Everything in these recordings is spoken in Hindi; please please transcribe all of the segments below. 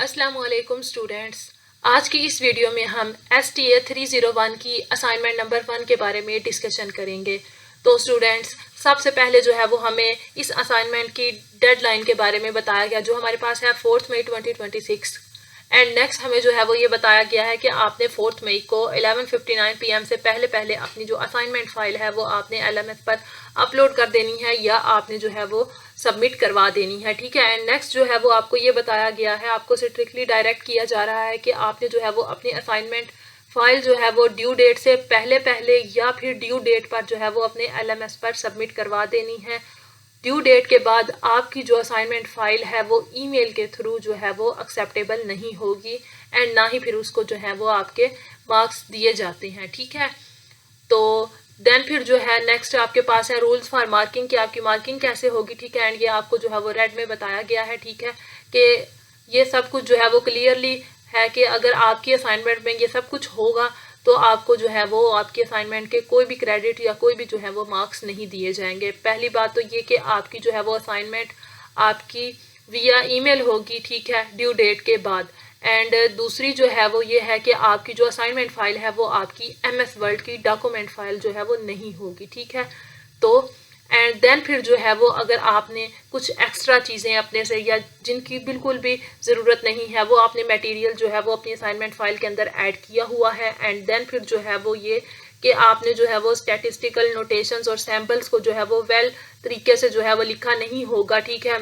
अस्सलाम वालेकुम स्टूडेंट्स। आज की इस वीडियो में हम STA 301 की असाइनमेंट नंबर 1 के बारे में डिस्कशन करेंगे। तो स्टूडेंट्स, सबसे पहले जो है वो हमें इस असाइनमेंट की डेडलाइन के बारे में बताया गया, जो हमारे पास है 4 मई 2026। एंड नेक्स्ट हमें जो है वो ये बताया गया है कि आपने 4 मई को 11:59 PM से पहले पहले अपनी जो असाइनमेंट फाइल है वो आपने LMS पर अपलोड कर देनी है या आपने जो है वो सबमिट करवा देनी है। ठीक है। एंड नेक्स्ट जो है वो आपको ये बताया गया है, आपको स्ट्रिक्टली डायरेक्ट किया जा रहा है कि आपने जो है वो अपनी असाइनमेंट फाइल जो है वो ड्यू डेट से पहले पहले या फिर ड्यू डेट पर जो है वो अपने LMS पर सबमिट करवा देनी है। ड्यू डेट के बाद आपकी जो असाइनमेंट फाइल है वो ईमेल के थ्रू जो है वो एक्सेप्टेबल नहीं होगी एंड ना ही फिर उसको जो है वो आपके मार्क्स दिए जाते हैं। ठीक है। तो देन फिर जो है नेक्स्ट आपके पास है रूल्स फॉर मार्किंग, कि आपकी मार्किंग कैसे होगी। ठीक है। एंड ये आपको जो है वो रेड में बताया गया है। ठीक है, कि ये सब कुछ जो है वो क्लियरली है कि अगर आपकी असाइनमेंट में ये सब कुछ होगा तो आपको जो है वो आपकी असाइनमेंट के कोई भी क्रेडिट या कोई भी जो है वो मार्क्स नहीं दिए जाएंगे। पहली बात तो ये कि आपकी जो है वो असाइनमेंट आपकी विया ईमेल होगी। ठीक है, ड्यू डेट के बाद। एंड दूसरी जो है वो ये है कि आपकी जो असाइनमेंट फाइल है वो आपकी MS वर्ड की डॉक्यूमेंट फाइल जो है वो नहीं होगी। ठीक है। तो एंड देन फिर जो है वो अगर आपने कुछ एक्स्ट्रा चीज़ें अपने से या जिनकी बिल्कुल भी ज़रूरत नहीं है वो आपने मटेरियल जो है वो अपनी असाइनमेंट फाइल के अंदर ऐड किया हुआ है। एंड देन फिर जो है वो ये कि आपने जो है वो स्टैटिस्टिकल नोटेशंस और सैम्पल्स को जो है वो वेल तरीके से जो है वो लिखा नहीं होगा। ठीक है,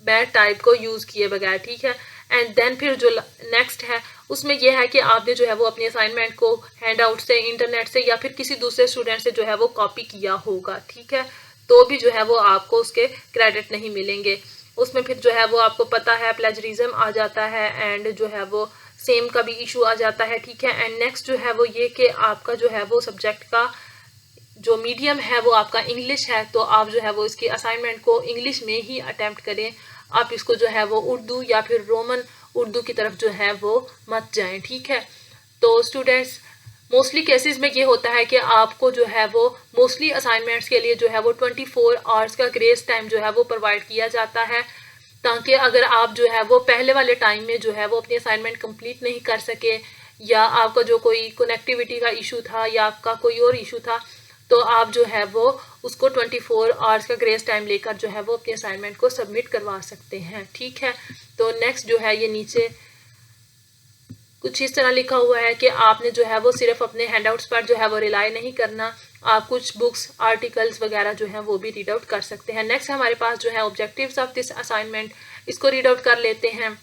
बैड टाइप को यूज़ किए बगैर। ठीक है। एंड देन फिर जो नेक्स्ट है उसमें यह है कि आपने जो है वो अपनी असाइनमेंट को हैंड आउट से, इंटरनेट से या फिर किसी दूसरे स्टूडेंट से जो है वो कॉपी किया होगा। ठीक है, तो भी जो है वो आपको उसके क्रेडिट नहीं मिलेंगे। उसमें फिर जो है वो आपको पता है प्लेजरिज्म आ जाता है एंड जो है वो सेम का भी इशू आ जाता है। ठीक है। एंड नेक्स्ट जो है वो ये कि आपका जो है वो सब्जेक्ट का जो मीडियम है वो आपका इंग्लिश है, तो आप जो है वो इसकी असाइनमेंट को इंग्लिश में ही अटेम्प्ट करें। आप इसको जो है वो उर्दू या फिर रोमन उर्दू की तरफ जो है वो मत जाएं। ठीक है। तो स्टूडेंट्स, मोस्टली केसेस में ये होता है कि आपको जो है वो मोस्टली असाइनमेंट्स के लिए जो है वो 24 आवर्स का ग्रेस टाइम जो है वो प्रोवाइड किया जाता है, ताकि अगर आप जो है वो पहले वाले टाइम में जो है वो अपनी असाइनमेंट कंप्लीट नहीं कर सके या आपका जो कोई कनेक्टिविटी का इशू था या आपका कोई और इशू था, तो आप जो है वो उसको 24 आवर्स का ग्रेस टाइम लेकर जो है वो अपनी असाइनमेंट को सबमिट करवा सकते हैं। ठीक है। तो नेक्स्ट जो है ये नीचे कुछ इस तरह लिखा हुआ है कि आपने जो है वो सिर्फ अपने हैंडआउट्स पर जो है वो रिलाई नहीं करना, आप कुछ बुक्स, आर्टिकल्स वगैरह जो है वो भी रीड आउट कर सकते हैं। नेक्स्ट हमारे पास जो है ऑब्जेक्टिव्स ऑफ दिस असाइनमेंट, इसको रीड आउट कर लेते हैं।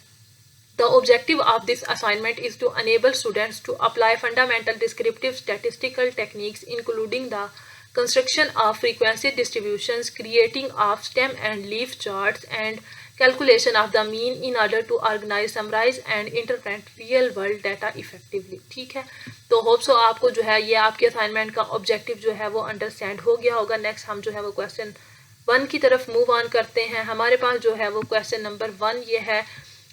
The objective of this assignment is to enable students to apply fundamental descriptive statistical techniques, including the construction of frequency distributions, creating of stem and leaf charts, and calculation of the mean in order to organize, summarize, and interpret real world data effectively. ठीक है। तो होप सो आपको जो है ये आपके असाइनमेंट का ऑब्जेक्टिव जो है वो अंडरस्टैंड हो गया होगा। नेक्स्ट हम जो है वो क्वेश्चन 1 की तरफ मूव ऑन करते हैं। हमारे पास जो है वो क्वेश्चन नंबर 1 ये है,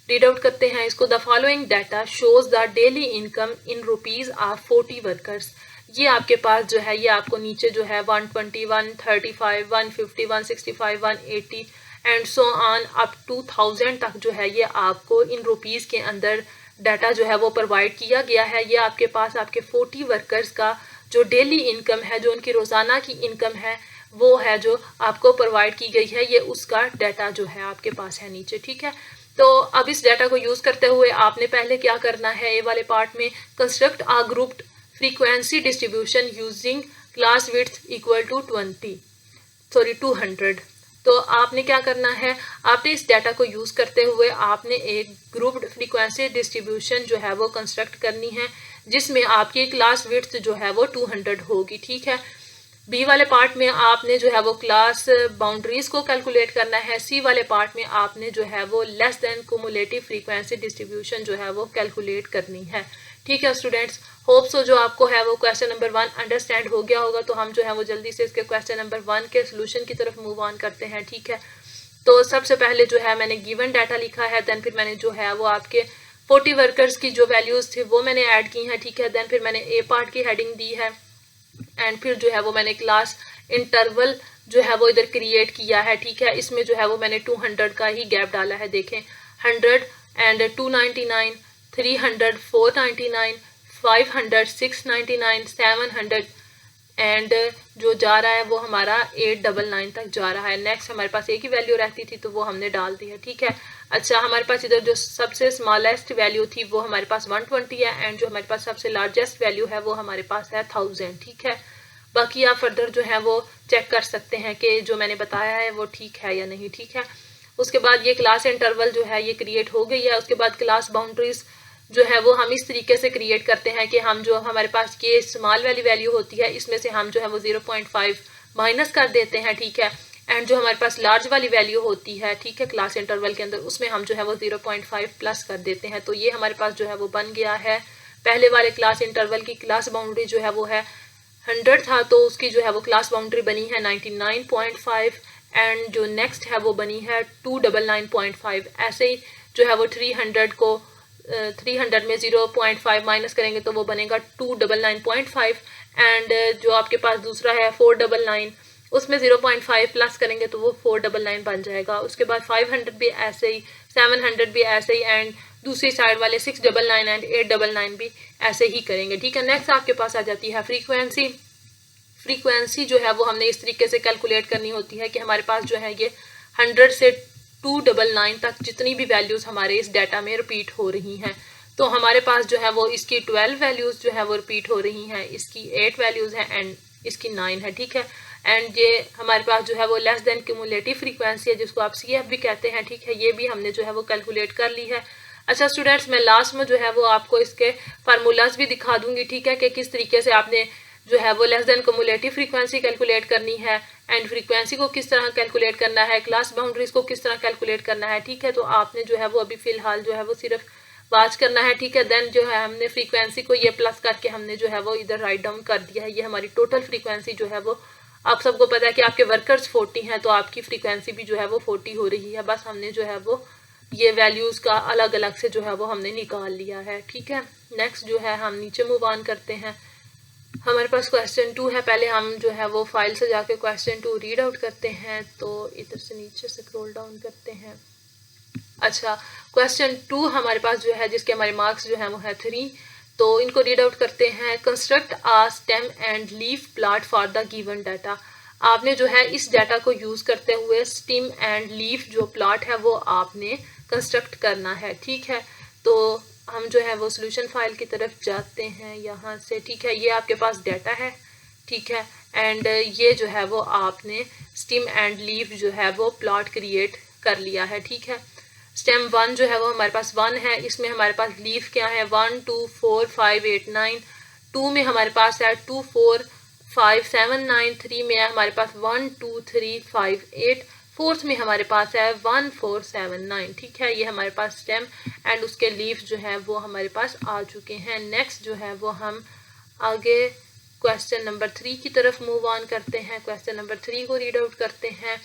रीड आउट करते हैं इसको। The following data shows the daily income in rupees of 40 workers. ये आपके पास जो है ये आपको नीचे जो है 120, 135, 150, 165, 180 and so on up to 1000 तक जो है ये आपको इन रुपीज़ के अंदर डाटा जो है वो प्रोवाइड किया गया है। ये आपके पास आपके 40 वर्कर्स का जो डेली इनकम है, जो उनकी रोज़ाना की इनकम है, वो है जो आपको प्रोवाइड की गई है। ये उसका डाटा जो है आपके पास है नीचे। ठीक है। तो अब इस डाटा को यूज़ करते हुए आपने पहले क्या करना है, ए वाले पार्ट में construct a grouped frequency distribution using class width equal to 200। तो आपने क्या करना है, आपने इस डाटा को यूज़ करते हुए आपने एक ग्रुप्ड फ्रीक्वेंसी डिस्ट्रीब्यूशन जो है वो कंस्ट्रक्ट करनी है, जिसमें आपकी क्लास विड्थ जो है वो 200 होगी। ठीक है। बी वाले पार्ट में आपने जो है वो क्लास बाउंड्रीज को कैलकुलेट करना है। सी वाले पार्ट में आपने जो है वो less than cumulative frequency distribution जो है वो कैलकुलेट करनी है। ठीक है स्टूडेंट्स, होप सो जो आपको है वो क्वेश्चन नंबर 1 अंडरस्टैंड हो गया होगा। तो हम जो है वो जल्दी से इसके क्वेश्चन नंबर 1 के सोल्यूशन की तरफ मूव ऑन करते हैं। ठीक है। तो सबसे पहले जो है मैंने गिवन डाटा लिखा है, देन फिर मैंने जो है वो आपके 40 वर्कर्स की जो वैल्यूज़ थी वो मैंने ऐड की हैं। ठीक है। देन फिर मैंने ए पार्ट की हेडिंग दी है एंड फिर जो है वो मैंने क्लास इंटरवल जो है वो इधर क्रिएट किया है। ठीक है। इसमें जो है वो मैंने 200 का ही गैप डाला है। देखें 100 एंड 299, 300, 499, 500, 699, 700 एंड जो जा रहा है वो हमारा 899 तक जा रहा है। नेक्स्ट हमारे पास एक ही वैल्यू रहती थी तो वो हमने डाल दी है, ठीक है। अच्छा, हमारे पास इधर जो सबसे स्मॉलेस्ट वैल्यू थी वो हमारे पास 120 है एंड जो हमारे पास सबसे लार्जेस्ट वैल्यू है वो हमारे पास है 1000, ठीक है। बाकी आप फर्दर जो है वो चेक कर सकते हैं कि जो मैंने बताया है वो ठीक है या नहीं, ठीक है। उसके बाद ये क्लास इंटरवल जो है ये क्रिएट हो गई है। उसके बाद क्लास बाउंड्रीज जो है वो हम इस तरीके से क्रिएट करते हैं कि हम जो हमारे पास ये स्मॉल वाली वैल्यू होती है इसमें से हम जो है वो 0.5 माइनस कर देते हैं, ठीक है। एंड जो हमारे पास लार्ज वाली वैल्यू होती है, ठीक है, क्लास इंटरवल के अंदर उसमें हम जो है वो 0.5 प्लस कर देते हैं। तो ये हमारे पास जो है वो बन गया है। पहले वाले क्लास इंटरवल की क्लास बाउंड्री जो है वो है 100 था तो उसकी जो है वो क्लास बाउंड्री बनी है 99.5 एंड जो नेक्स्ट है वो बनी है 299.5। ऐसे ही जो है वो 300 को 300 में 0.5 माइनस करेंगे तो वो बनेगा 299.5 एंड जो आपके पास दूसरा है 499 उसमें 0.5 प्लस करेंगे तो वो 499 बन जाएगा। उसके बाद 500 भी ऐसे ही, 700 भी ऐसे ही एंड दूसरी साइड वाले 699 एंड 899 भी ऐसे ही करेंगे, ठीक है। नेक्स्ट आपके पास आ जाती है फ्रीक्वेंसी। फ्रीक्वेंसी जो है वो हमने इस तरीके से कैलकुलेट करनी होती है कि हमारे पास जो है ये 100 से 299 तक जितनी भी वैल्यूज़ हमारे इस डाटा में रिपीट हो रही हैं तो हमारे पास जो है वो इसकी 12 वैल्यूज़ जो है वो रिपीट हो रही हैं, इसकी 8 वैल्यूज़ हैं एंड इसकी 9 है, ठीक है। एंड ये हमारे पास जो है वो लेस देन क्यूमुलेटिव फ्रीक्वेंसी है जिसको आप CF भी कहते हैं, ठीक है। ये भी हमने जो है वो कैलकुलेट कर ली है। अच्छा स्टूडेंट्स, मैं लास्ट में जो है वो आपको इसके फार्मूलाज भी दिखा दूंगी, ठीक है, कि किस तरीके से आपने जो है वो less than cumulative frequency calculate करनी है एंड फ्रीक्वेंसी को किस तरह कैलकुलेट करना है, क्लास बाउंड्रीज को किस तरह कैलकुलेट करना है, ठीक है। तो आपने जो है वो अभी फ़िलहाल जो है वो सिर्फ वाच करना है, ठीक है। देन जो है हमने फ्रीक्वेंसी को ये प्लस करके हमने जो है वो इधर राइट डाउन कर दिया है। ये हमारी टोटल फ्रीक्वेंसी जो है वो, आप सबको पता है कि आपके वर्कर्स 40 हैं तो आपकी फ्रीक्वेंसी भी जो है वो 40 हो रही है। बस हमने जो है वो ये वैल्यूज़ का अलग अलग से जो है वो हमने निकाल लिया है, ठीक है। नेक्स्ट जो है हम नीचे मूव ऑन करते हैं। हमारे पास क्वेश्चन 2 है। पहले हम जो है वो फाइल से जाके क्वेश्चन 2 रीड आउट करते हैं। तो इधर से नीचे स्क्रॉल डाउन करते हैं। अच्छा, क्वेश्चन 2 हमारे पास जो है जिसके हमारे मार्क्स जो है वो है 3। तो इनको रीड आउट करते हैं। Construct a stem and leaf plot for the given data. आपने जो है इस डाटा को यूज़ करते हुए स्टेम एंड लीफ जो प्लॉट है वो आपने कंस्ट्रक्ट करना है, ठीक है। तो हम जो है वो सोल्यूशन फाइल की तरफ जाते हैं यहाँ से, ठीक है। ये आपके पास डाटा है, ठीक है, एंड ये जो है वो आपने स्टेम एंड लीफ जो है वो प्लॉट क्रिएट कर लिया है, ठीक है। स्टेम 1 जो है वो हमारे पास 1 है, इसमें हमारे पास लीफ क्या है 1 2 4 5 8 9। 2 में हमारे पास है 2 4 5 7 9। 3 में है हमारे पास 1 2 3 5 8। 4th में हमारे पास है 1 4 7 9, ठीक है। ये हमारे पास स्टेम एंड उसके लीफ जो है वो हमारे पास आ चुके हैं। नेक्स्ट जो है वो हम आगे क्वेश्चन नंबर 3 की तरफ मूव ऑन करते हैं। क्वेश्चन नंबर 3 को रीड आउट करते हैं।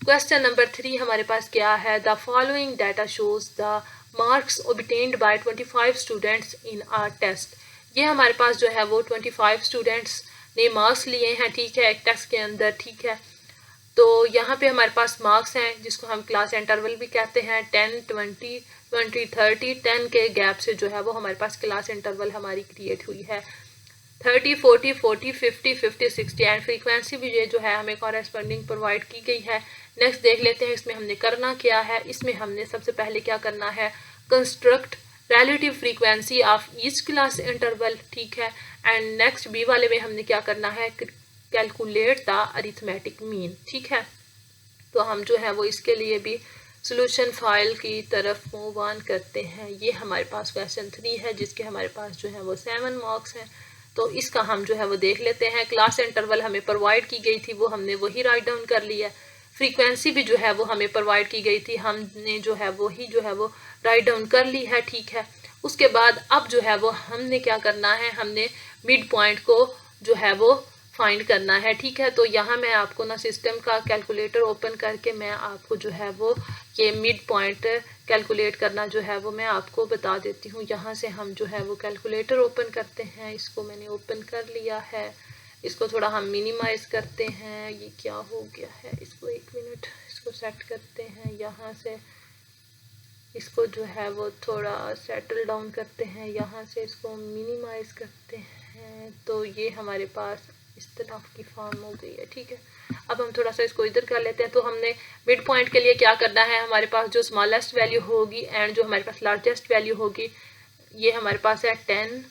क्वेश्चन नंबर 3 हमारे पास क्या है, the following data shows the marks obtained by 25 students in our test. ये हमारे पास जो है वो 25 स्टूडेंट्स ने मार्क्स लिए हैं, ठीक है, एक टेस्ट के अंदर, ठीक है। तो यहाँ पे हमारे पास मार्क्स हैं जिसको हम क्लास इंटरवल भी कहते हैं। 10 20 20 30 10 के गैप से जो है वो हमारे पास क्लास इंटरवल हमारी क्रिएट हुई है। 30 40 40 50 50 60 एंड फ्रीक्वेंसी भी ये जो है हमें कॉरेस्पॉन्डिंग प्रोवाइड की गई है। नेक्स्ट देख लेते हैं इसमें हमने करना क्या है। इसमें हमने सबसे पहले क्या करना है, construct relative frequency of each class interval, ठीक है। एंड नेक्स्ट बी वाले में हमने क्या करना है, कैलकुलेट द अरिथमेटिक मीन, ठीक है। तो हम जो है वो इसके लिए भी सोल्यूशन फाइल की तरफ मूव ऑन करते हैं। ये हमारे पास क्वेश्चन 3 है जिसके हमारे पास जो है वो 7 मार्क्स हैं। तो इसका हम जो है वो देख लेते हैं। क्लास इंटरवल हमें प्रोवाइड की गई थी वो हमने वही राइट डाउन कर लिया। फ्रीक्वेंसी भी जो है वो हमें प्रोवाइड की गई थी, हमने जो है वही जो है वो राइट डाउन कर ली है, ठीक है। उसके बाद अब जो है वो हमने क्या करना है, हमने मिड पॉइंट को जो है वो फाइंड करना है, ठीक है। तो यहाँ मैं आपको ना सिस्टम का कैलकुलेटर ओपन करके मैं आपको जो है वो ये मिड पॉइंट कैलकुलेट करना जो है वो मैं आपको बता देती हूँ। यहाँ से हम जो है वो कैलकुलेटर ओपन करते हैं। इसको मैंने ओपन कर लिया है। इसको थोड़ा हम मिनिमाइज करते हैं। ये क्या हो गया है, इसको 1 मिनट इसको सेट करते हैं। यहाँ से इसको जो है वो थोड़ा सेटल डाउन करते हैं, यहाँ से इसको मिनिमाइज करते हैं, तो ये हमारे पास इस तरह की फॉर्म हो गई है। ठीक है, अब हम थोड़ा सा इसको इधर कर लेते हैं। तो हमने मिड पॉइंट के लिए क्या करना है, हमारे पास जो स्मॉलेस्ट वैल्यू होगी एंड जो हमारे पास लार्जेस्ट वैल्यू होगी, ये हमारे पास है 10,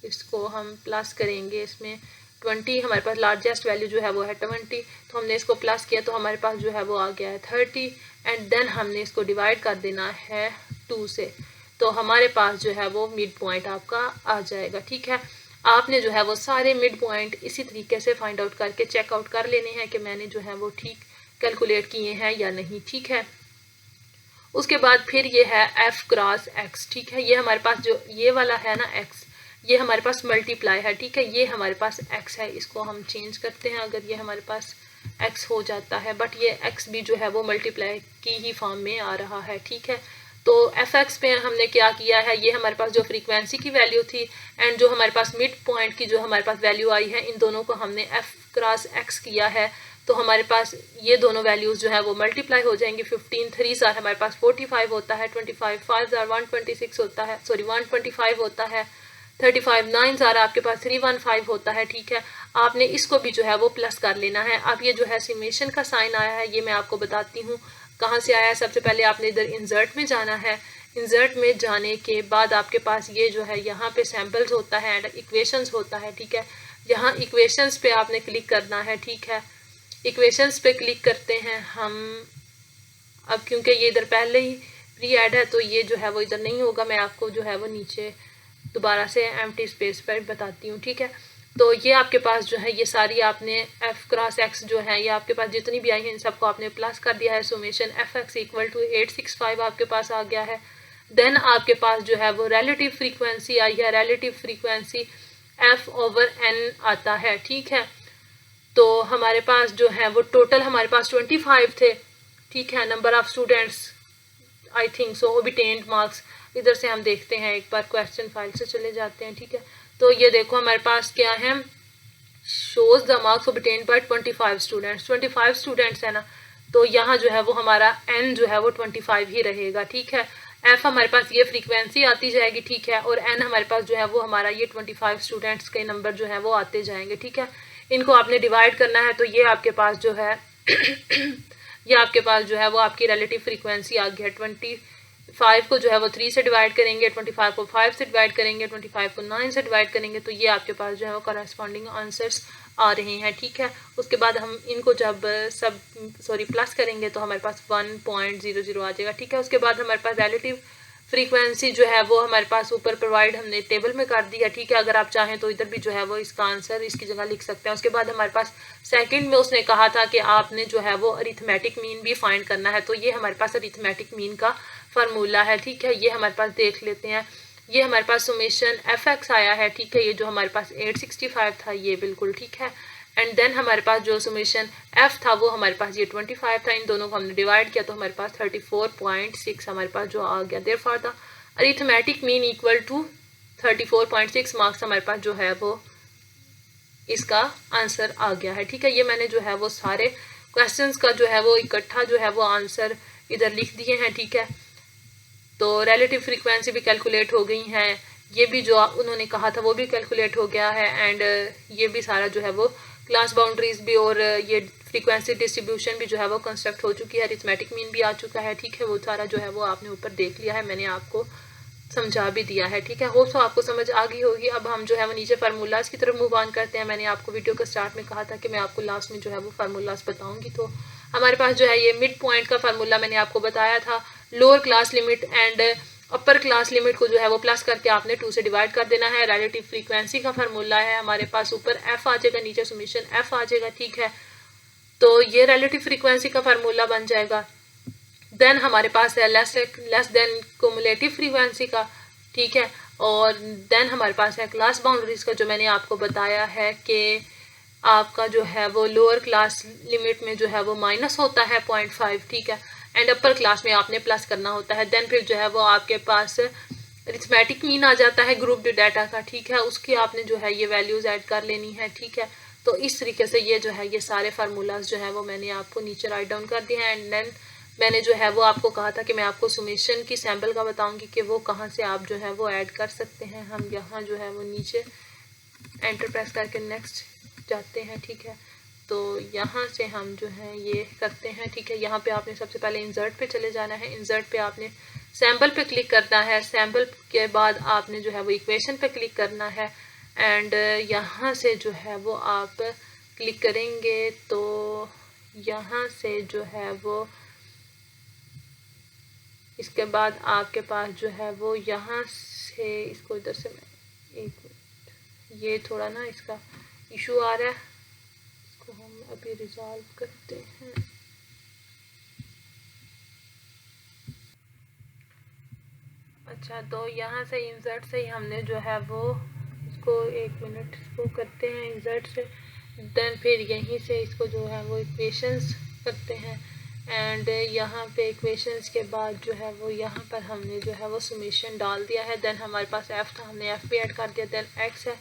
इसको हम प्लस करेंगे, इसमें 20 हमारे पास लार्जेस्ट वैल्यू जो है वो है 20, तो हमने इसको प्लस किया तो हमारे पास जो है वो आ गया है 30 एंड देन हमने इसको डिवाइड कर देना है 2 से, तो हमारे पास जो है वो मिड पॉइंट आपका आ जाएगा। ठीक है, आपने जो है वो सारे मिड पॉइंट इसी तरीके से फाइंड आउट करके चेकआउट कर लेने हैं कि मैंने जो है वो ठीक कैलकुलेट किए हैं या नहीं। ठीक है, उसके बाद फिर ये है f क्रॉस x। ठीक है, ये हमारे पास जो ये वाला है ना x, ये हमारे पास मल्टीप्लाई है। ठीक है, ये हमारे पास x है, इसको हम चेंज करते हैं, अगर ये हमारे पास x हो जाता है, बट ये x भी जो है वो मल्टीप्लाई की ही फॉर्म में आ रहा है। ठीक है, तो fx पे हमने क्या किया है, ये हमारे पास जो फ्रीक्वेंसी की वैल्यू थी एंड जो हमारे पास मिड पॉइंट की जो हमारे पास वैल्यू आई है, इन दोनों को हमने f क्रॉस x किया है, तो हमारे पास ये दोनों वैल्यूज़ जो है वो मल्टीप्लाई हो जाएंगी। 15 3 हमारे पास 45 होता है, 25 5 126 होता है, सॉरी 125 होता है, 35 9 आपके पास 315 होता है। ठीक है, आपने इसको भी जो है वो प्लस कर लेना है। अब ये जो है समेशन का साइन आया है, ये मैं आपको बताती हूँ कहाँ से आया है। सबसे पहले आपने इधर इंसर्ट में जाना है, इंसर्ट में जाने के बाद आपके पास ये जो है यहाँ पे सैम्पल्स होता है एंड इक्वेशंस होता है। ठीक है, यहाँ इक्वेशंस पे आपने क्लिक करना है। ठीक है, इक्वेशंस पे क्लिक करते हैं हम, अब क्योंकि ये इधर पहले ही प्री ऐड है तो ये जो है वो इधर नहीं होगा, मैं आपको जो है वो नीचे दोबारा से एम्प्टी स्पेस पर बताती हूँ। ठीक है, तो ये आपके पास जो है ये सारी आपने f क्रॉस x जो है ये आपके पास जितनी भी आई हैं इन सबको आपने प्लस कर दिया है। सुमेशन fx इक्वल टू 865 आपके पास आ गया है। देन आपके पास जो है वो रिलेटिव फ्रीक्वेंसी आई है, relative frequency f over n आता है। ठीक है, तो हमारे पास जो है वो टोटल हमारे पास 25 थे। ठीक है, number of students I think so obtained marks, इधर से हम देखते हैं, एक बार क्वेश्चन फाइल से चले जाते हैं। ठीक है, तो ये देखो हमारे पास क्या है, shows the marks obtained by 25 students, 25 students है ना, तो यहाँ जो है वो हमारा n जो है वो 25 ही रहेगा। ठीक है, f हमारे पास ये फ्रीक्वेंसी आती जाएगी। ठीक है, और n हमारे पास जो है वो हमारा ये 25 स्टूडेंट्स के नंबर जो है वो आते जाएंगे। ठीक है, इनको आपने डिवाइड करना है, तो ये आपके पास जो है ये आपके पास जो है वो आपकी रिलेटिव फ्रीक्वेंसी आ गया। 25 को जो है वो 3 से डिवाइड करेंगे, 25 को 5 से डिवाइड करेंगे, 25 को 9 से डिवाइड करेंगे, तो ये आपके पास जो है वो करस्पॉन्डिंग आंसर्स आ रहे हैं। ठीक है, उसके बाद हम इनको जब प्लस करेंगे तो हमारे पास 1.00 आ जाएगा। ठीक है, उसके बाद हमारे पास रिलेटिव फ्रीक्वेंसी जो है वो हमारे पास ऊपर प्रोवाइड हमने टेबल में कर दिया। ठीक है, अगर आप चाहें तो इधर भी जो है वो इसका आंसर इसकी जगह लिख सकते हैं। उसके बाद हमारे पास सेकंड में उसने कहा था कि आपने जो है वो अरिथमेटिक मीन भी फाइंड करना है, तो ये हमारे पास अरिथमेटिक मीन का फार्मूला है। ठीक है, ये हमारे पास देख लेते हैं, ये हमारे पास सुमेशन fx आया है। ठीक है, ये जो हमारे पास 865 था ये बिल्कुल ठीक है, एंड देन हमारे पास जो सुमेशन f था वो हमारे पास ये 25 था, इन दोनों को हमने डिवाइड किया तो हमारे पास 34.6 हमारे पास जो आ गया। Therefore the arithmetic mean equal to 34.6 marks हमारे पास जो है वो इसका आंसर आ गया है। ठीक है, ये मैंने जो है वो सारे क्वेश्चंस का जो है वो इकट्ठा जो है वो आंसर इधर लिख दिए हैं। ठीक है, तो रिलेटिव फ्रीक्वेंसी भी कैलकुलेट हो गई हैं, ये भी जो उन्होंने कहा था वो भी कैलकुलेट हो गया है, एंड ये भी सारा जो है वो क्लास बाउंड्रीज भी और ये फ्रीक्वेंसी डिस्ट्रीब्यूशन भी जो है वो कंस्ट्रक्ट हो चुकी है, अरिथमेटिक मीन भी आ चुका है। ठीक है, वो सारा जो है वो आपने ऊपर देख लिया है, मैंने आपको समझा भी दिया है। ठीक है, होप सो आपको समझ आ गई होगी। अब हम जो है वो नीचे फार्मूलाज की तरफ मूव ऑन करते हैं। मैंने आपको वीडियो के स्टार्ट में कहा था कि मैं आपको लास्ट में जो है वो फार्मूलाज बताऊंगी, तो हमारे पास जो है ये मिड पॉइंट का फार्मूला मैंने आपको बताया था। Lower class limit and upper class limit को जो है वो प्लस करके आपने 2 से डिवाइड कर देना है। रिलेटिव फ्रीक्वेंसी का फार्मूला है हमारे पास, ऊपर f आ जाएगा, नीचे समेशन f आ जाएगा। ठीक है, तो ये रिलेटिव फ्रीक्वेंसी का फार्मूला बन जाएगा। देन हमारे पास है लेस देन क्युमुलेटिव फ्रीक्वेंसी का। ठीक है, और देन हमारे पास है क्लास बाउंड्रीज का, जो मैंने आपको बताया है कि आपका जो है वो लोअर क्लास लिमिट में जो है वो माइनस होता है 0.5। ठीक है, एंड अपर क्लास में आपने प्लस करना होता है। देन फिर जो है वो आपके पास अरिथमेटिक मीन आ जाता है ग्रुप डाटा का। ठीक है, उसकी आपने जो है ये वैल्यूज ऐड कर लेनी है। ठीक है, तो इस तरीके से ये जो है ये सारे फार्मूलाज जो है वो मैंने आपको नीचे राइट डाउन कर दिए हैं, एंड देन मैंने जो है वो आपको कहा था कि मैं आपको सुमेशन की सैम्पल का बताऊंगी कि वो कहाँ से आप जो है वो ऐड कर सकते हैं। हम यहाँ जो है वो नीचे एंटर प्रेस करके नेक्स्ट जाते हैं, ठीक है। तो यहाँ से हम जो है ये करते हैं, ठीक है। यहाँ पे आपने सबसे पहले इंसर्ट पे चले जाना है। इंसर्ट पे आपने सैम्पल पे क्लिक करना है। सैम्पल के बाद आपने जो है वो इक्वेशन पे क्लिक करना है एंड यहाँ से जो है वो आप क्लिक करेंगे तो यहाँ से जो है वो इसके बाद आपके पास जो है वो यहाँ से इसको इधर से मैं एक मिनट, ये थोड़ा ना इसका इशू आ रहा है, इसको हम अभी रिजॉल्व करते हैं। अच्छा, तो यहाँ से इंसर्ट से ही हमने जो है वो इसको एक मिनट इसको करते हैं इंसर्ट से, देन फिर यहीं से इसको जो है वो इक्वेशंस करते हैं एंड यहाँ पे इक्वेशंस के बाद जो है वो यहाँ पर हमने जो है वो समेशन डाल दिया है। देन हमारे पास एफ़ था, हमने एफ़ भी ऐड कर दिया। देन एक्स है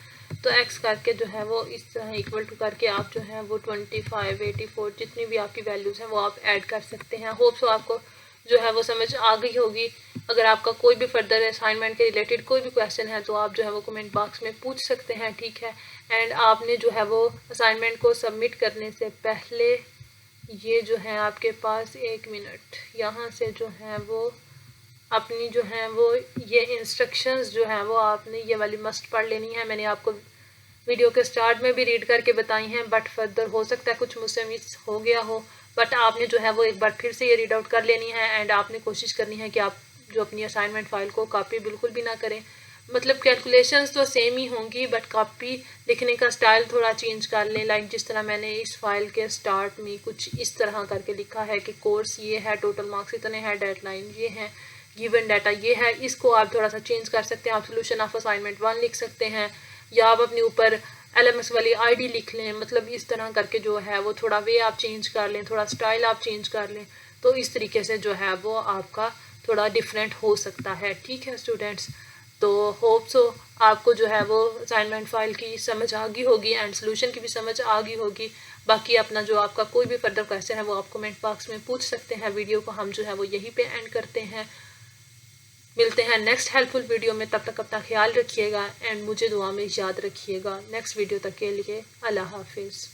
तो एक्स करके जो है वो इस तरह इक्वल टू करके आप जो है वो 25, 84 जितनी भी आपकी वैल्यूज़ हैं वो आप ऐड कर सकते हैं। होप सो आपको जो है वो समझ आ गई होगी। अगर आपका कोई भी फर्दर असाइनमेंट के रिलेटेड कोई भी क्वेश्चन है तो आप जो है वो कमेंट बॉक्स में पूछ सकते हैं, ठीक है। एंड आपने जो है वो असाइनमेंट को सबमिट करने से पहले ये जो है आपके पास एक मिनट यहाँ से जो है वो अपनी जो है वो ये इंस्ट्रक्शंस जो हैं वो आपने ये वाली मस्ट पढ़ लेनी है। मैंने आपको वीडियो के स्टार्ट में भी रीड करके बताई हैं, बट फर्दर हो सकता है कुछ मुझसे मिस हो गया हो, बट आपने जो है वो एक बार फिर से ये रीड आउट कर लेनी है एंड आपने कोशिश करनी है कि आप जो अपनी असाइनमेंट फ़ाइल को कॉपी बिल्कुल भी ना करें। मतलब कैलकुलेशंस तो सेम ही होंगी बट कॉपी लिखने का स्टाइल थोड़ा चेंज कर लें। लाइक जिस तरह मैंने इस फाइल के स्टार्ट में कुछ इस तरह करके लिखा है कि कोर्स ये है, टोटल मार्क्स इतने हैं, डेडलाइन ये है, गिवन डाटा ये है, इसको आप थोड़ा सा चेंज कर सकते हैं। आप सोल्यूशन ऑफ असाइनमेंट 1 लिख सकते हैं या आप अपने ऊपर LMS वाली ID लिख लें। मतलब इस तरह करके जो है वो थोड़ा वे आप चेंज कर लें, थोड़ा स्टाइल आप चेंज कर लें, तो इस तरीके से जो है वो आपका थोड़ा डिफरेंट हो सकता है, ठीक है स्टूडेंट्स। तो होप सो आपको जो है वो असाइनमेंट फ़ाइल की समझ आ गई होगी एंड सोल्यूशन की भी समझ आ गई होगी। बाकी अपना जो आपका कोई भी फर्दर क्वेश्चन है वो आप कमेंट बॉक्स में पूछ सकते हैं। वीडियो को हम जो है वो यहीं पे एंड करते हैं। मिलते हैं नेक्स्ट हेल्पफुल वीडियो में, तब तक अपना ख्याल रखिएगा एंड मुझे दुआ में याद रखिएगा। नेक्स्ट वीडियो तक के लिए अल्लाह हाफिज़।